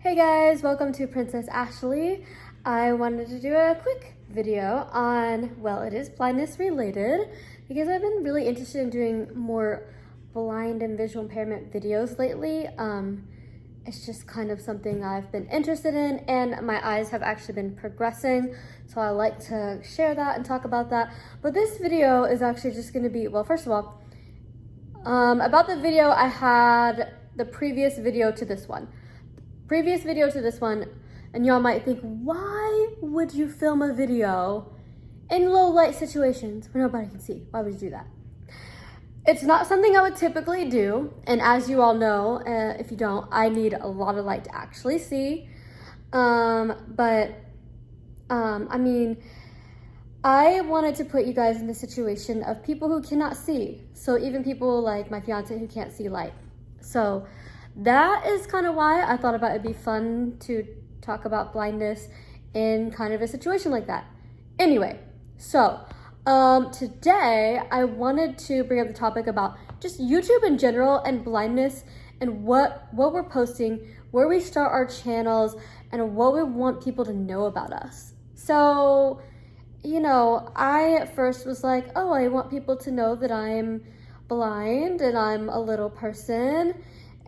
Hey guys, welcome to Princess Ashley. I wanted to do a quick video on, well, it is blindness related because I've been really interested in doing more blind and visual impairment videos lately. It's just kind of something I've been interested in, and my eyes have actually been progressing, so I like to share that and talk about that. But this video is actually just going to be, well, first of all, about the video I had, the previous video to this one, and y'all might think, why would you film a video in low light situations where nobody can see? Why would you do that? It's not something I would typically do, and as you all know, if you don't, I need a lot of light to actually see. I mean, I wanted to put you guys in the situation of people who cannot see. So even people like my fiance who can't see light. So that is kind of why I thought about it'd be fun to talk about blindness in kind of a situation like that. Anyway, so today I wanted to bring up the topic about just YouTube in general and blindness and what we're posting, where we start our channels, and what we want people to know about us. So, you know, I at first was like, oh, I want people to know that I'm blind and I'm a little person.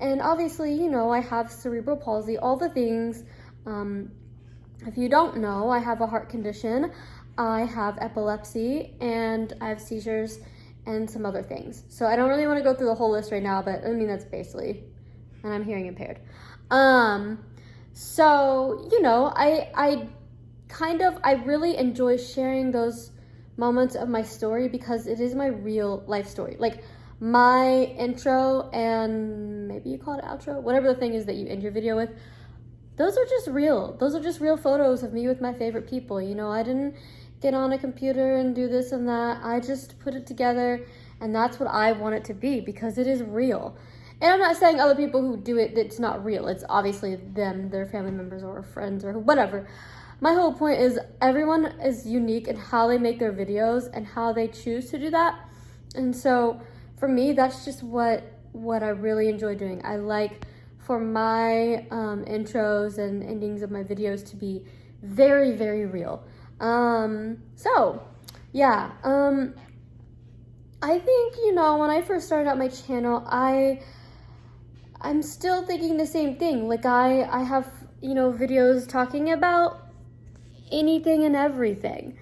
And obviously, you know, I have cerebral palsy, all the things. If you don't know, I have a heart condition, I have epilepsy, and I have seizures and some other things. So I don't really want to go through the whole list right now, but I mean, that's basically, and I'm hearing impaired. So, you know, I really enjoy sharing those moments of my story because it is my real life story. Like my intro and maybe you call it outro, whatever the thing is that you end your video with, those are just real. Those are just real photos of me with my favorite people. You know, I didn't get on a computer and do this and that. I just put it together, and that's what I want it to be because it is real. And I'm not saying other people who do it, it's not real. It's obviously them, their family members or friends or whatever. My whole point is everyone is unique in how they make their videos and how they choose to do that. And so for me, that's just what I really enjoy doing. I like for my intros and endings of my videos to be very, very real. So yeah, I think, you know, when I first started out my channel, I'm still thinking the same thing. Like I have, you know, videos talking about anything and everything.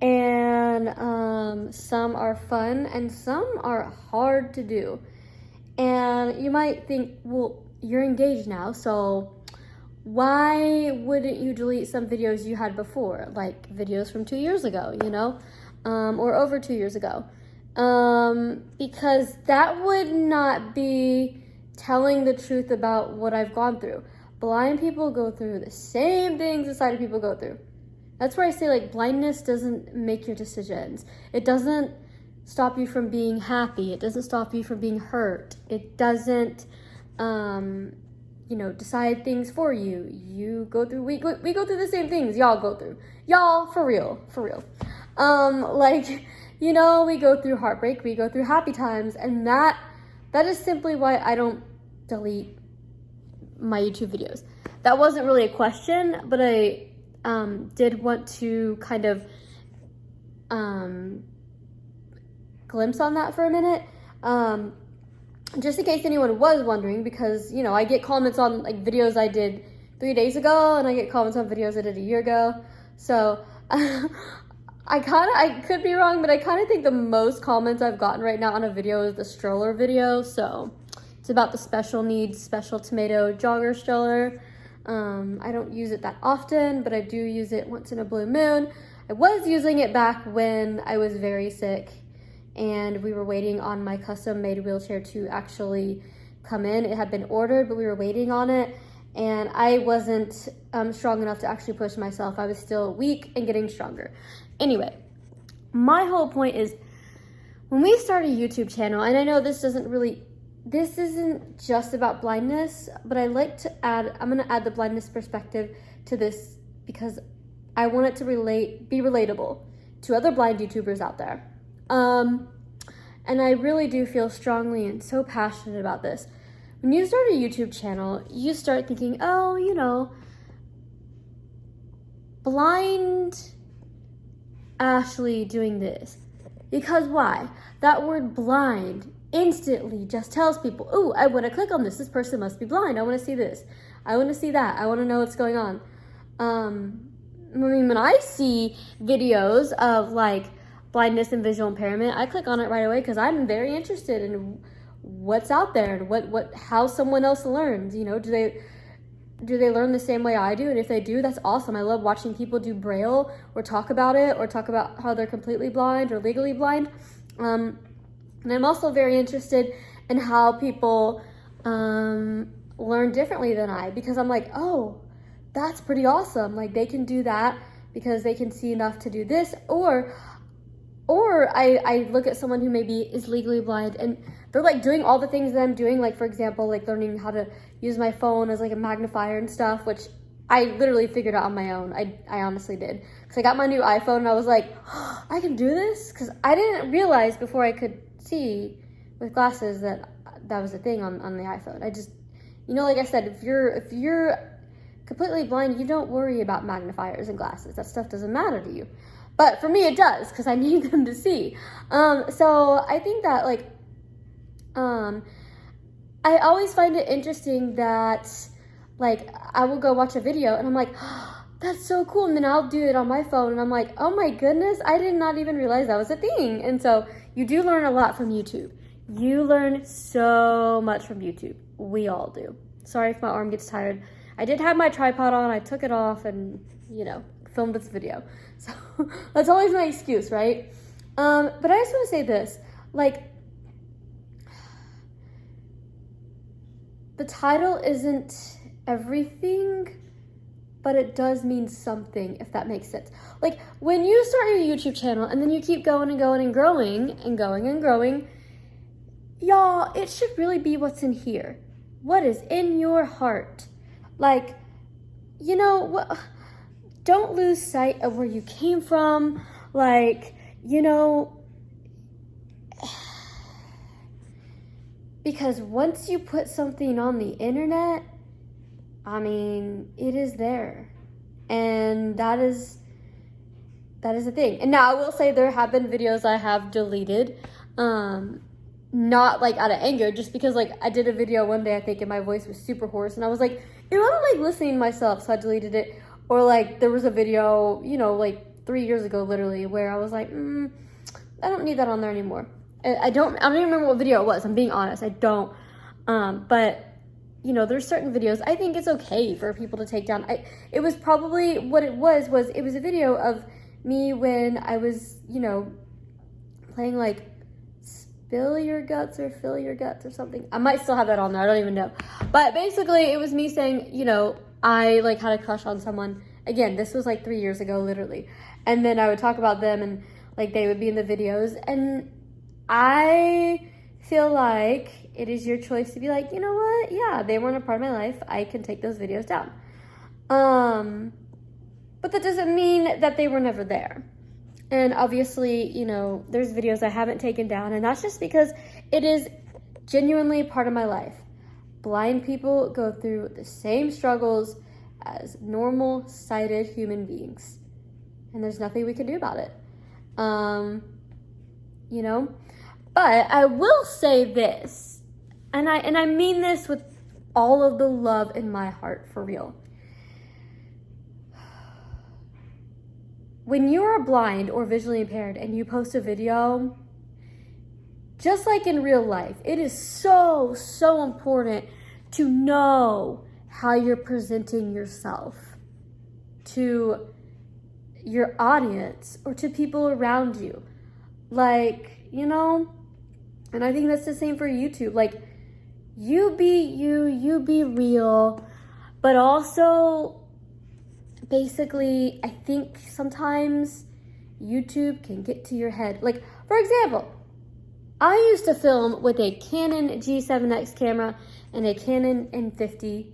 And some are fun and some are hard to do. And you might think, well, you're engaged now, so why wouldn't you delete some videos you had before, like videos from 2 years ago, you know, or over 2 years ago? Because that would not be telling the truth about what I've gone through. Blind people go through the same things that sighted people go through. That's where I say, like, blindness doesn't make your decisions. It doesn't stop you from being happy. It doesn't stop you from being hurt. It doesn't, you know, decide things for you. You go through, we go through the same things y'all go through. Y'all, for real. Like, you know, we go through heartbreak, we go through happy times, and that is simply why I don't delete my YouTube videos. That wasn't really a question, but I did want to kind of glimpse on that for a minute, just in case anyone was wondering, because, you know, I get comments on like videos I did 3 days ago, and I get comments on videos I did a year ago. So I could be wrong, but I kind of think the most comments I've gotten right now on a video is the stroller video. So it's about the special needs, special tomato jogger stroller. I don't use it that often, but I do use it once in a blue moon. I was using it back when I was very sick and we were waiting on my custom made wheelchair to actually come in. It had been ordered, but we were waiting on it, and I wasn't strong enough to actually push myself. I was still weak and getting stronger. Anyway, my whole point is when we start a YouTube channel, and I know this isn't just about blindness, but I'm gonna add the blindness perspective to this because I want it to be relatable to other blind YouTubers out there. And I really do feel strongly and so passionate about this. when you start a YouTube channel, you start thinking, oh, you know, blind Ashley doing this. Because why? That word blind instantly just tells people, oh, I want to click on this. This person must be blind. I want to see this. I want to see that. I want to know what's going on. I mean, when I see videos of like blindness and visual impairment, I click on it right away because I'm very interested in what's out there and how someone else learns. You know, do they learn the same way I do? And if they do, that's awesome. I love watching people do Braille or talk about it or talk about how they're completely blind or legally blind. And I'm also very interested in how people learn differently than I, because I'm like, oh, that's pretty awesome. Like they can do that because they can see enough to do this. Or I look at someone who maybe is legally blind and they're like doing all the things that I'm doing. Like, for example, like learning how to use my phone as like a magnifier and stuff, which I literally figured out on my own. I honestly did. Because I got my new iPhone and I was like, oh, I can do this? Because I didn't realize before I could see with glasses that was a thing on the iPhone. I just, you know, like I said, if you're completely blind, you don't worry about magnifiers and glasses. That stuff doesn't matter to you. But for me, it does, because I need them to see. So I think that, like, I always find it interesting that, like, I will go watch a video, and I'm like, oh, that's so cool. And then I'll do it on my phone, and I'm like, oh my goodness, I did not even realize that was a thing. And so you do learn a lot from YouTube. You learn so much from YouTube. We all do. Sorry if my arm gets tired. I did have my tripod on. I took it off and, you know, filmed this video. So that's always my excuse, right? But I just want to say this. Like, the title isn't everything, but it does mean something, if that makes sense. Like, when you start your YouTube channel and then you keep going and going and growing and going and growing, y'all, it should really be what's in here. What is in your heart? Like, you know, don't lose sight of where you came from. Like, you know, because once you put something on the internet, I mean, it is there. And that is the thing. And now I will say there have been videos I have deleted, not like out of anger, just because like I did a video one day, I think, and my voice was super hoarse, and I was like, you know, I don't like listening to myself, so I deleted it. Or like there was a video, you know, like 3 years ago, literally, where I was like, I don't need that on there anymore. I don't even remember what video it was. I'm being honest, I don't. But you know, there's certain videos I think it's okay for people to take down. It was probably what it was it was a video of me when I was, you know, playing like Spill Your Guts or Fill Your Guts or something. I might still have that on there, I don't even know. But basically it was me saying, you know, I like had a crush on someone. Again, this was like 3 years ago, literally. And then I would talk about them and like they would be in the videos. And I feel like it is your choice to be like, you know what? Yeah, they weren't a part of my life. I can take those videos down. But that doesn't mean that they were never there. And obviously, you know, there's videos I haven't taken down, and that's just because it is genuinely part of my life. Blind people go through the same struggles as normal sighted human beings. And there's nothing we can do about it. You know? But I will say this, and I mean this with all of the love in my heart, for real. When you are blind or visually impaired and you post a video, just like in real life, it is so, so important to know how you're presenting yourself to your audience or to people around you. Like, you know, and I think that's the same for YouTube. Like, you be you, you be real, but also basically, I think sometimes YouTube can get to your head. Like, for example, I used to film with a Canon G7X camera and a Canon M50.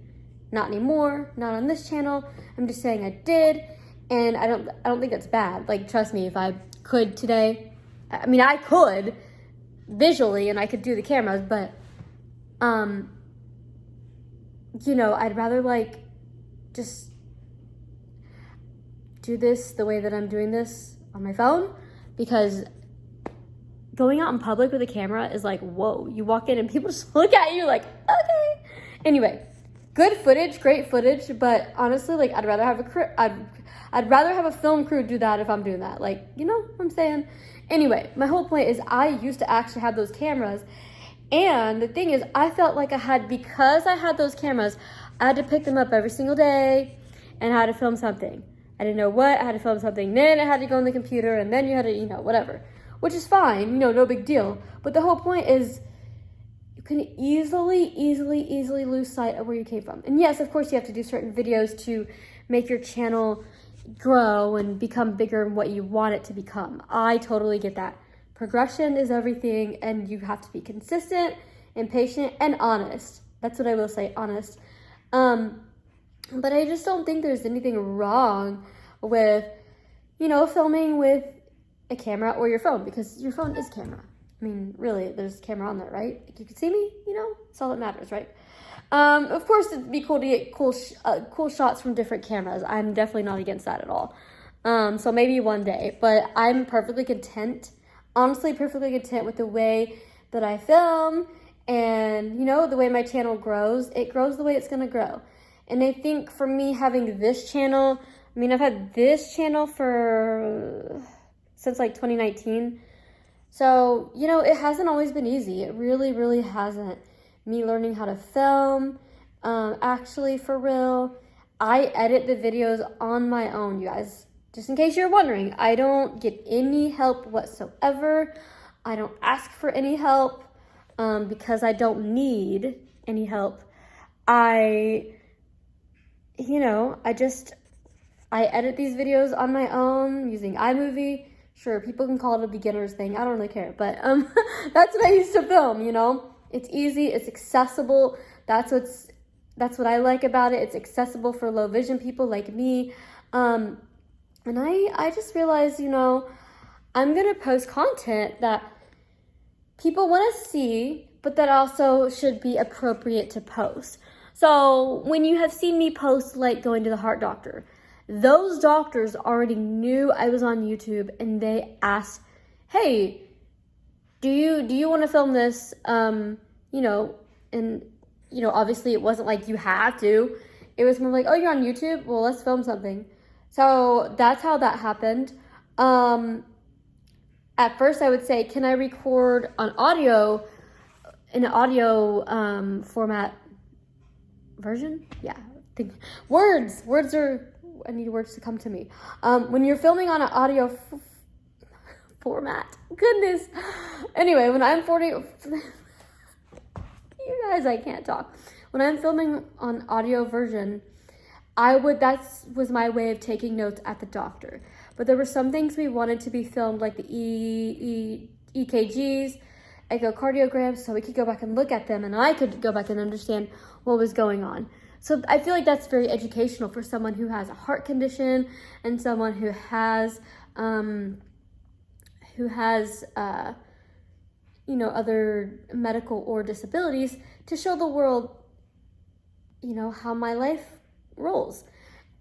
Not anymore, not on this channel. I'm just saying I did, and I don't think that's bad. Like, trust me, if I could today, I mean, I could visually and I could do the cameras, but I'd rather like just do this the way that I'm doing this on my phone, because going out in public with a camera is like, whoa, you walk in and people just look at you like, okay. Anyway, good footage, great footage, but honestly, like, I'd rather have a film crew do that if I'm doing that. Like, you know what I'm saying? Anyway, my whole point is I used to actually have those cameras, and the thing is, I felt like because I had those cameras, I had to pick them up every single day and I had to film something. I didn't know what, I had to film something, then I had to go on the computer, and then you had to, whatever. Which is fine, no big deal. But the whole point is you can easily lose sight of where you came from. And yes, of course, you have to do certain videos to make your channel grow and become bigger in what you want it to become. I totally get that. Progression is everything, and you have to be consistent and patient and honest. That's what I will say, honest. But I just don't think there's anything wrong with, filming with a camera or your phone, because your phone is camera. I mean, really, there's a camera on there, right? Like, you can see me, it's all that matters, right? Of course, it'd be cool to get cool shots from different cameras. I'm definitely not against that at all. So maybe one day, but I'm perfectly content, honestly, perfectly content with the way that I film, and, the way my channel grows. It grows the way it's gonna grow. And I think for me, having this channel, I've had this channel since like 2019. So, it hasn't always been easy. It really hasn't. Me learning how to film, actually, for real. I edit the videos on my own, you guys. Just in case you're wondering, I don't get any help whatsoever. I don't ask for any help because I don't need any help. I edit these videos on my own using iMovie. Sure, people can call it a beginner's thing. I don't really care, but that's what I used to film, It's easy, it's accessible. That's what I like about it. It's accessible for low vision people like me. And I just realized, I'm gonna post content that people want to see, but that also should be appropriate to post. So when you have seen me post like going to the heart doctor, those doctors already knew I was on YouTube, and they asked, hey, do you want to film this? And obviously it wasn't like you have to. It was more like, oh, you're on YouTube? Well, let's film something. So that's how that happened. At first I would say, can I record on audio, in an audio format version? Yeah. I need words to come to me. When you're filming on an audio format, goodness. Anyway, when I'm 40, you guys, I can't talk. When I'm filming on audio version, that was my way of taking notes at the doctor. But there were some things we wanted to be filmed, like the EKGs, echocardiograms, so we could go back and look at them, and I could go back and understand what was going on. So I feel like that's very educational for someone who has a heart condition and someone who has other medical or disabilities, to show the world, how my life rolls.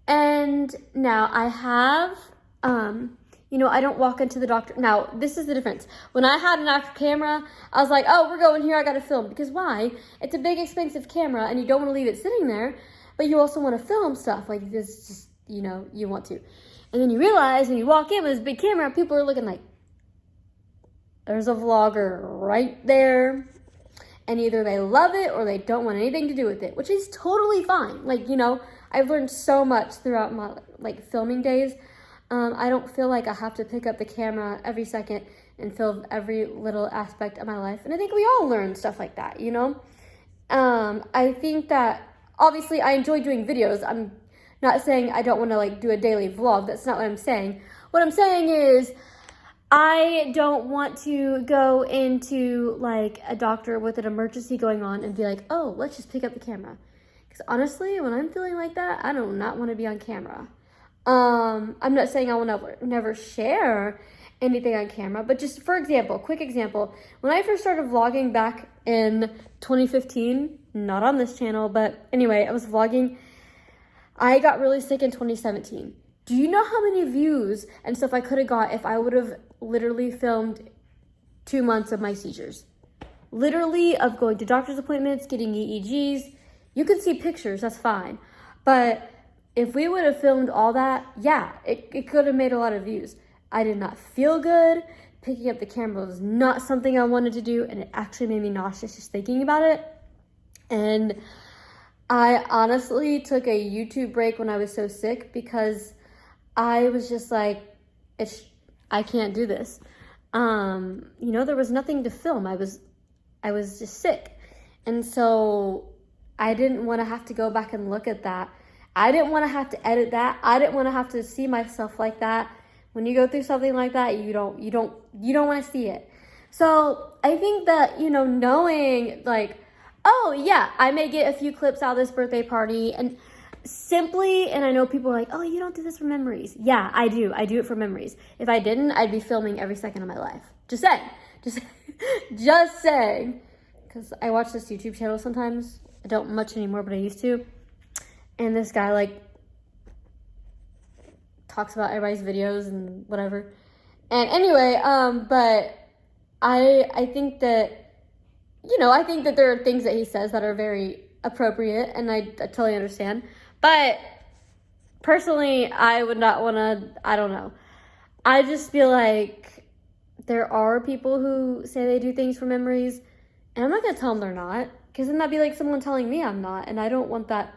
And now I have, I don't walk into the doctor. Now, this is the difference. When I had an actual camera, I was like, oh, we're going here, I gotta film. Because why? It's a big, expensive camera, and you don't want to leave it sitting there, but you also want to film stuff. Like, this, just, you want to. And then you realize when you walk in with this big camera, people are looking like, there's a vlogger right there. And either they love it or they don't want anything to do with it, which is totally fine. Like, I've learned so much throughout my, filming days. I don't feel like I have to pick up the camera every second and film every little aspect of my life. And I think we all learn stuff like that, I think that, obviously, I enjoy doing videos. I'm not saying I don't want to, do a daily vlog. That's not what I'm saying. What I'm saying is, I don't want to go into, a doctor with an emergency going on and be like, oh, let's just pick up the camera. Because honestly, when I'm feeling like that, I do not want to be on camera. I'm not saying I will never share anything on camera. But just for example, quick example, when I first started vlogging back in 2015, not on this channel, but anyway, I was vlogging. I got really sick in 2017. Do you know how many views and stuff I could have got if I would have literally filmed 2 months of my seizures? Literally, of going to doctor's appointments, getting EEGs. You can see pictures, that's fine. But if we would have filmed all that, yeah, it could have made a lot of views. I did not feel good. Picking up the camera was not something I wanted to do, and it actually made me nauseous just thinking about it. And I honestly took a YouTube break when I was so sick because I was just like, I can't do this. There was nothing to film. I was just sick. And so I didn't want to have to go back and look at that. I didn't want to have to edit that. I didn't want to have to see myself like that. When you go through something like that, you don't want to see it. So I think that, knowing like, oh yeah, I may get a few clips out of this birthday party and I know people are like, oh, you don't do this for memories. Yeah, I do. I do it for memories. If I didn't, I'd be filming every second of my life. Just saying. Just saying. Because I watch this YouTube channel sometimes. I don't much anymore, but I used to. And this guy, like, talks about everybody's videos and whatever. And anyway, but I think that, I think that there are things that he says that are very appropriate, and I totally understand. But personally, I would not want to, I don't know. I just feel like there are people who say they do things for memories, and I'm not going to tell them they're not, because then that'd be like someone telling me I'm not, and I don't want that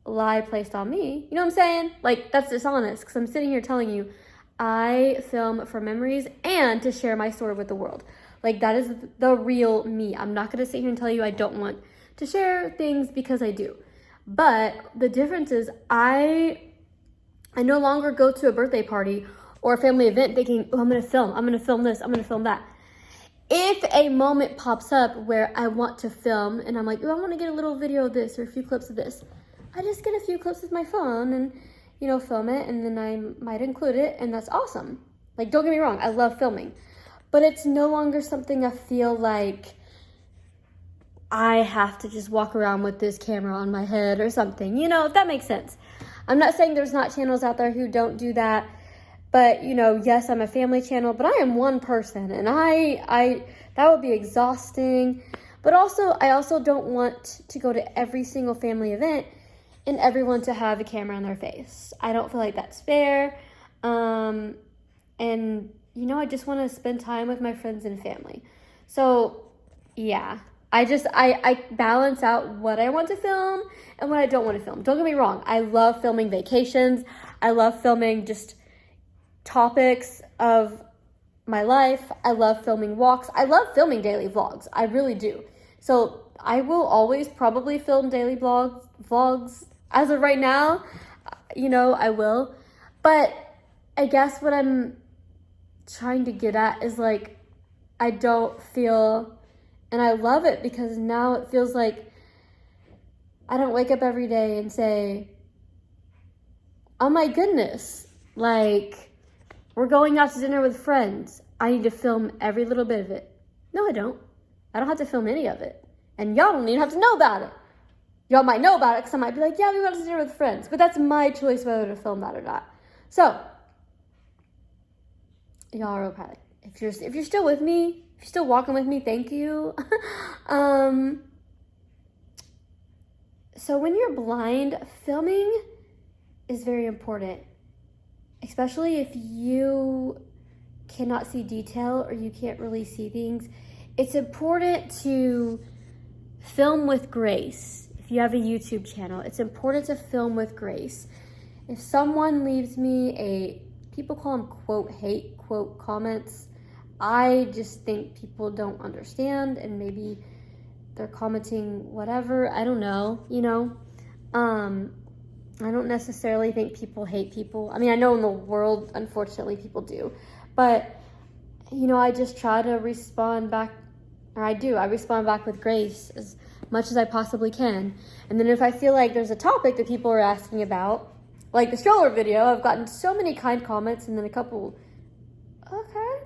lie placed on me. You know what I'm saying? Like, that's dishonest, because I'm sitting here telling you I film for memories and to share my story with the world. Like, that is the real me. I'm not going to sit here and tell you I don't want to share things, because I do. But the difference is I no longer go to a birthday party or a family event thinking, oh, I'm going to film this, I'm going to film that. If a moment pops up where I want to film and I'm like, oh, I want to get a little video of this or a few clips of this, I just get a few clips with my phone and, film it, and then I might include it, and that's awesome. Like, don't get me wrong, I love filming. But it's no longer something I feel like I have to just walk around with this camera on my head or something, if that makes sense. I'm not saying there's not channels out there who don't do that, but, yes, I'm a family channel, but I am one person, and I that would be exhausting. But also, I also don't want to go to every single family event and everyone to have a camera on their face. I don't feel like that's fair. And, I just want to spend time with my friends and family. So, yeah. I balance out what I want to film and what I don't want to film. Don't get me wrong. I love filming vacations. I love filming just topics of my life. I love filming walks. I love filming daily vlogs. I really do. So I will always probably film daily vlogs. As of right now, I will. But I guess what I'm trying to get at is, like, I don't feel, and I love it because now it feels like I don't wake up every day and say, oh my goodness, like, we're going out to dinner with friends. I need to film every little bit of it. No, I don't. I don't have to film any of it. And y'all don't even have to know about it. Y'all might know about it because I might be like, yeah, we went to dinner with friends. But that's my choice whether to film that or not. So, y'all are okay. If you're still with me, if you're still walking with me, thank you. So when you're blind, filming is very important. Especially if you cannot see detail or you can't really see things. It's important to film with grace. If you have a YouTube channel, it's important to film with grace. If someone leaves me people call them quote hate quote comments, I just think people don't understand, and maybe they're commenting whatever, I don't know, I don't necessarily think people hate people. I mean, I know in the world, unfortunately, people do, but I just try to respond back, or I respond back with grace as much as I possibly can. And then if I feel like there's a topic that people are asking about, like the stroller video, I've gotten so many kind comments, and then a couple,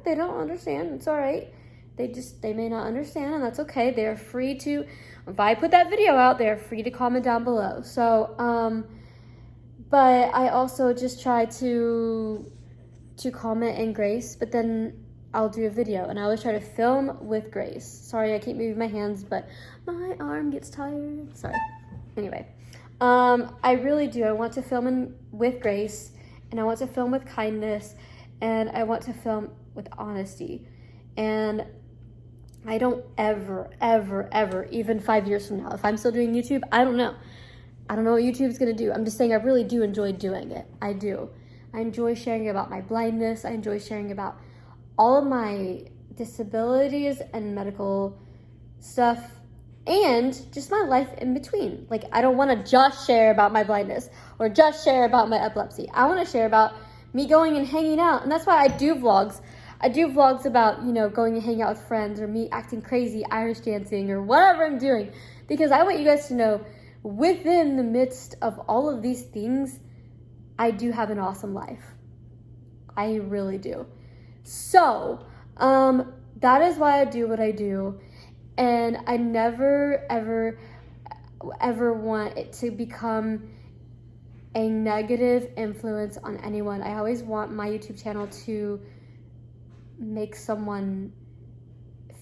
they don't understand, it's all right. They may not understand, and that's okay. They're free to, if I put that video out, they're free to comment down below. So, but I also just try to comment in grace, but then I'll do a video, and I always try to film with grace. Sorry, I keep moving my hands, but my arm gets tired. Sorry. Anyway, I really do. I want to film with grace, and I want to film with kindness, and I want to film with honesty. And I don't ever, even 5 years from now, if I'm still doing YouTube, I don't know. I don't know what YouTube's gonna do. I'm just saying I really do enjoy doing it. I do. I enjoy sharing about my blindness. I enjoy sharing about all of my disabilities and medical stuff and just my life in between. Like, I don't want to just share about my blindness or just share about my epilepsy. I want to share about me going and hanging out. And that's why I do vlogs. I do vlogs about, you know, going and hanging out with friends or me acting crazy, Irish dancing or whatever I'm doing. Because I want you guys to know, within the midst of all of these things, I do have an awesome life. I really do. So, that is why I do what I do. And I never, ever want it to become a negative influence on anyone. I always want my YouTube channel to make someone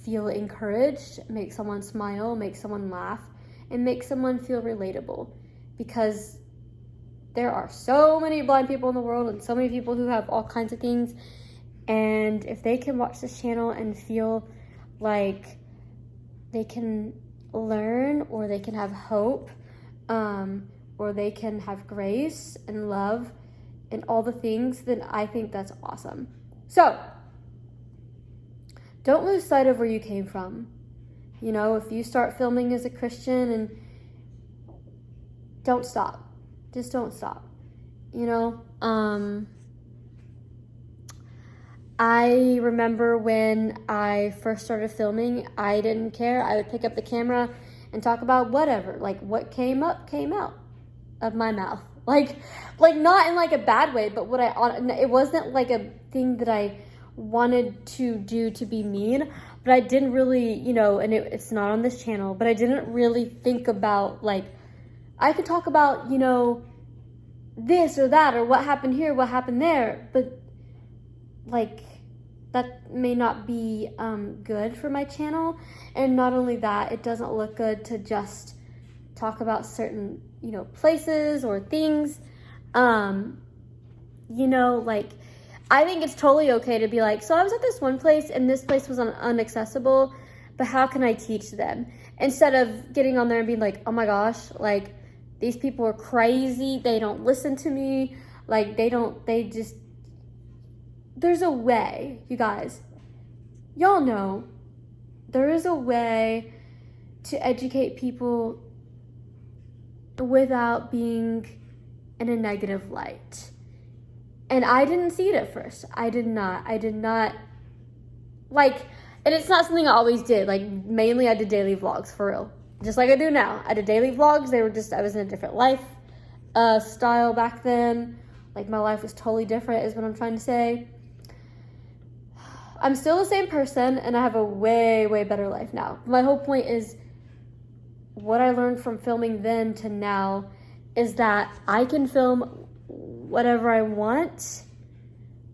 feel encouraged, make someone smile, make someone laugh, and make someone feel relatable. Because there are so many blind people in the world and so many people who have all kinds of things. And if they can watch this channel and feel like they can learn, or they can have hope, or they can have grace and love and all the things, then I think that's awesome. So, don't lose sight of where you came from. You know, if you start filming as a Christian, and don't stop. Just don't stop. You know, I remember when I first started filming, I didn't care. I would pick up the camera and talk about whatever. Like, what came up, came out of my mouth. Like not in like a bad way, but it wasn't like a thing that I wanted to do to be mean, but I didn't really, you know, and it's not on this channel, but I didn't really think about, like, I could talk about, you know, this or that, or what happened here, what happened there, but like, that may not be good for my channel. And not only that, it doesn't look good to just talk about certain, you know, places or things. You know, like, I think it's totally okay to be like, so I was at this one place and this place was unaccessible, but how can I teach them? Instead of getting on there and being like, oh my gosh, like, these people are crazy, they don't listen to me, like, there's a way, you guys. Y'all know, there is a way to educate people without being in a negative light. And I didn't see it at first. I did not, like, and it's not something I always did. Like, mainly I did daily vlogs, for real. Just like I do now. I did daily vlogs. I was in a different life style back then. Like, my life was totally different, is what I'm trying to say. I'm still the same person, and I have a way, way better life now. My whole point is, what I learned from filming then to now is that I can film whatever I want,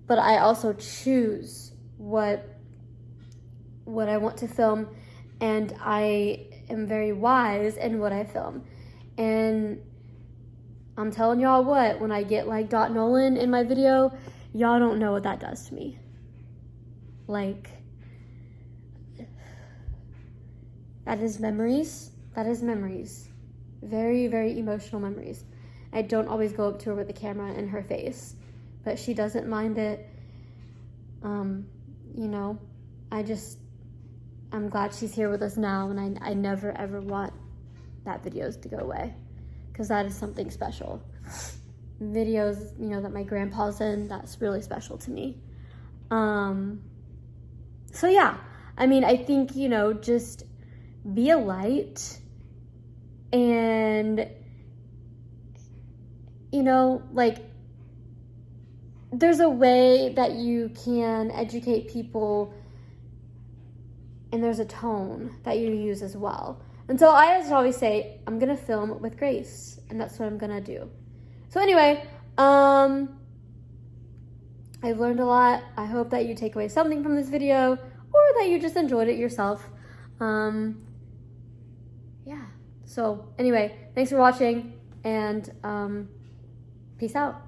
but I also choose what I want to film, and I am very wise in what I film. And I'm telling y'all what, when I get like Dot Nolan in my video, y'all don't know what that does to me. Like, that is memories. Very, very emotional memories. I don't always go up to her with the camera in her face, but she doesn't mind it. You know, I'm glad she's here with us now, and I never ever want that videos to go away, because that is something special. Videos, you know, that my grandpa's in, that's really special to me. So yeah, I mean, I think, you know, just be a light, and, you know, like, there's a way that you can educate people, and there's a tone that you use as well. And so I just always say, I'm gonna film with grace, and that's what I'm gonna do. So anyway, I've learned a lot. I hope that you take away something from this video, or that you just enjoyed it yourself. Yeah, so anyway, thanks for watching, and peace out.